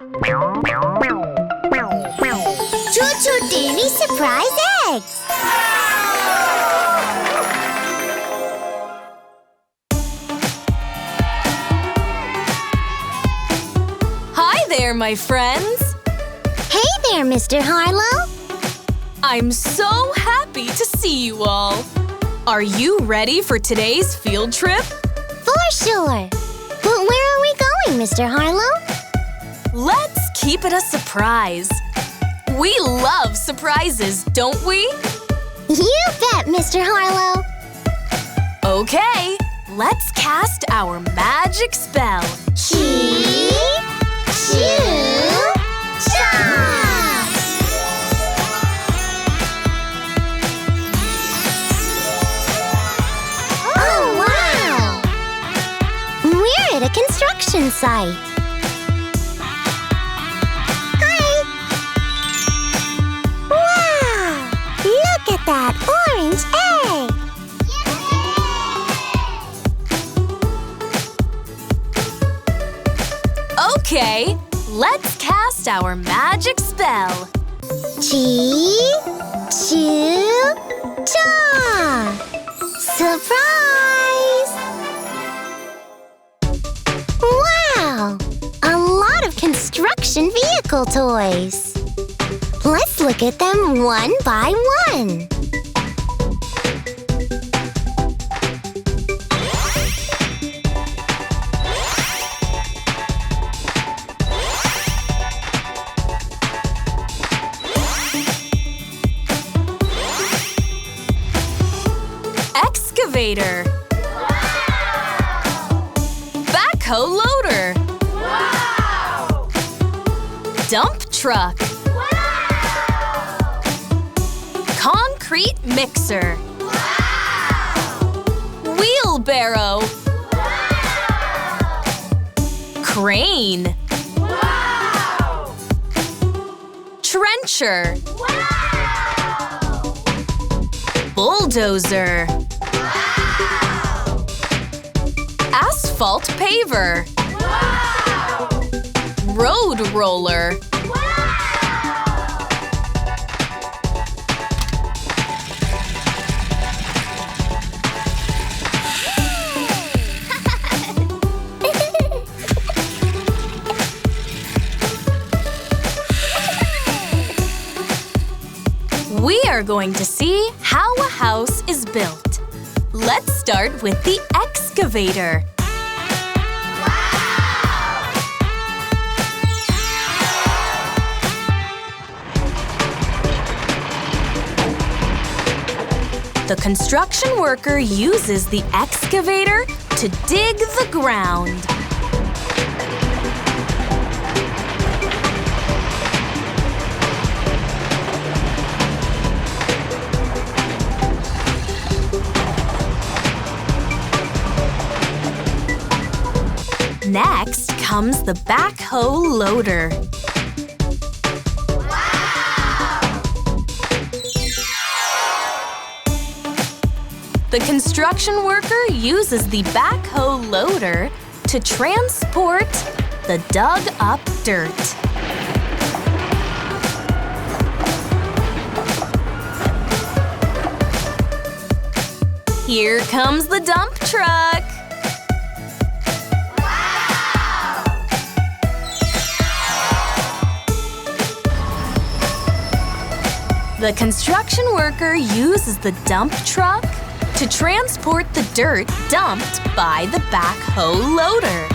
ChuChu TV Surprise Eggs! Hi there, my friends! Hey there, Mr. Harlow! I'm so happy to see you all! Are you ready for today's field trip? For sure! But where are we going, Mr. Harlow? Let's keep it a surprise! We love surprises, don't we? You bet, Mr. Harlow! Okay, let's cast our magic spell. Oh, wow! We're at a construction site. Look at that orange egg! Okay, let's cast our magic spell. ChuChu! Surprise! Wow! A lot of construction vehicle toys. Let's look at them one by one. Excavator. Backhoe loader. Dump truck. Concrete mixer. Wheelbarrow. Crane. Trencher. Bulldozer. Asphalt paver. Road roller. We are going to see how a house is built. Let's start with the excavator. The construction worker uses the excavator to dig the ground. Next comes the backhoe loader. The construction worker uses the backhoe loader to transport the dug-up dirt. Here comes the dump truck. The construction worker uses the dump truck to transport the dirt dumped by the backhoe loader.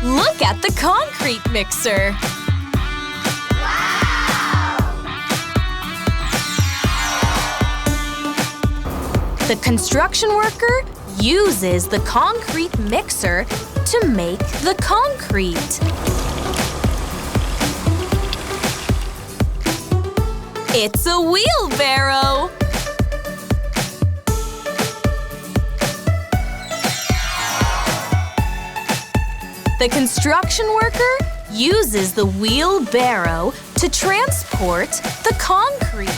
Look at the concrete mixer. The construction worker uses the concrete mixer to make the concrete. It's a wheelbarrow. The construction worker uses the wheelbarrow to transport the concrete.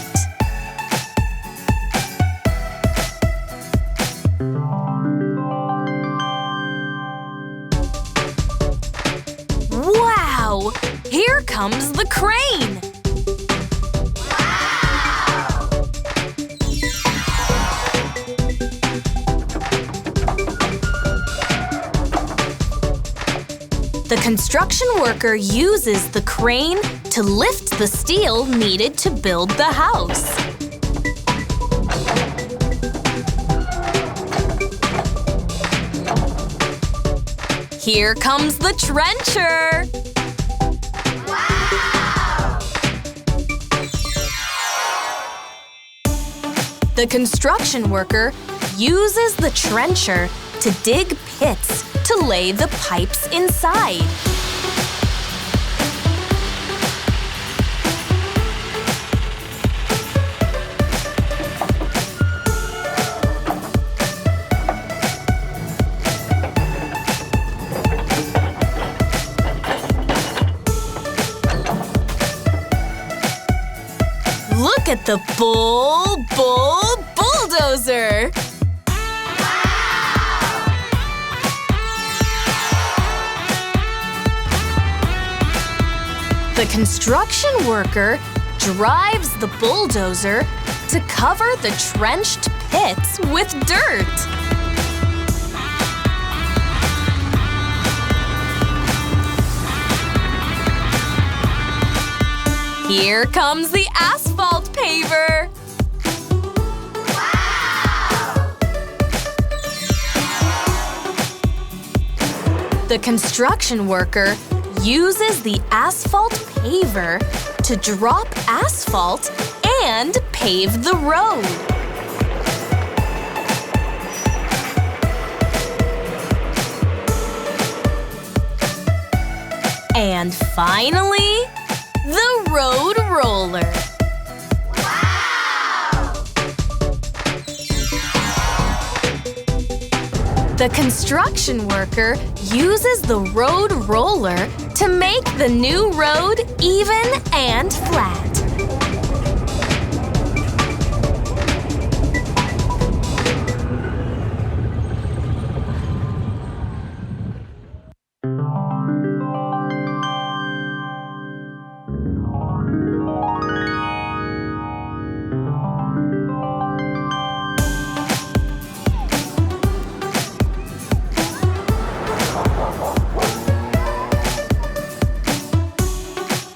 Wow! Here comes the crane! The construction worker uses the crane to lift the steel needed to build the house. Here comes the trencher! Wow! The construction worker uses the trencher to dig pits to lay the pipes inside. Look at the bulldozer! The construction worker drives the bulldozer to cover the trenched pits with dirt. Here comes the asphalt paver. Wow! The construction worker uses the asphalt paver to drop asphalt and pave the road. And finally, the road roller. Wow! The construction worker uses the road roller to make the new road even and flat.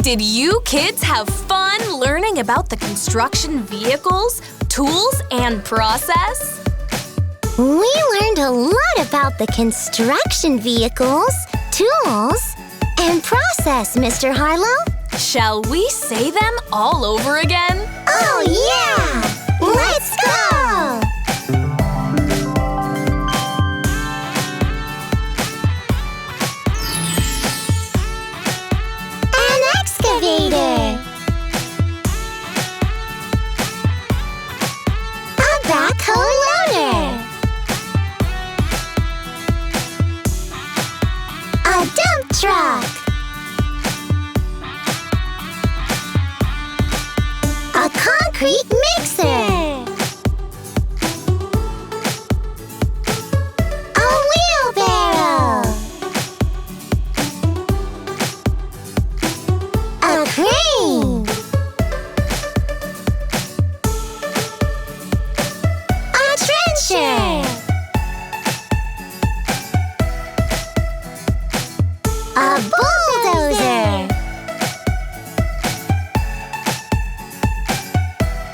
Did you kids have fun learning about the construction vehicles, tools, and process? We learned a lot about the construction vehicles, tools, and process, Mr. Harlow. Shall we say them all over again? Oh, yeah! Let's go! An excavator. A backhoe loader. A dump truck. A concrete mixer. A wheelbarrow. A crane. A trencher. A bulldozer.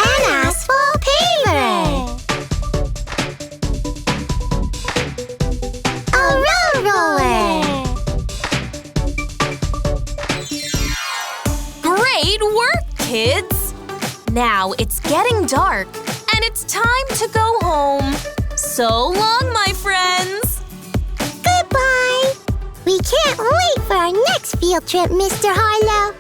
An asphalt paver. A road roller. Great work, kids! Now it's getting dark, and it's time to go home. So long, my friends! Goodbye. We can't wait for our next field trip, Mr. Harlow.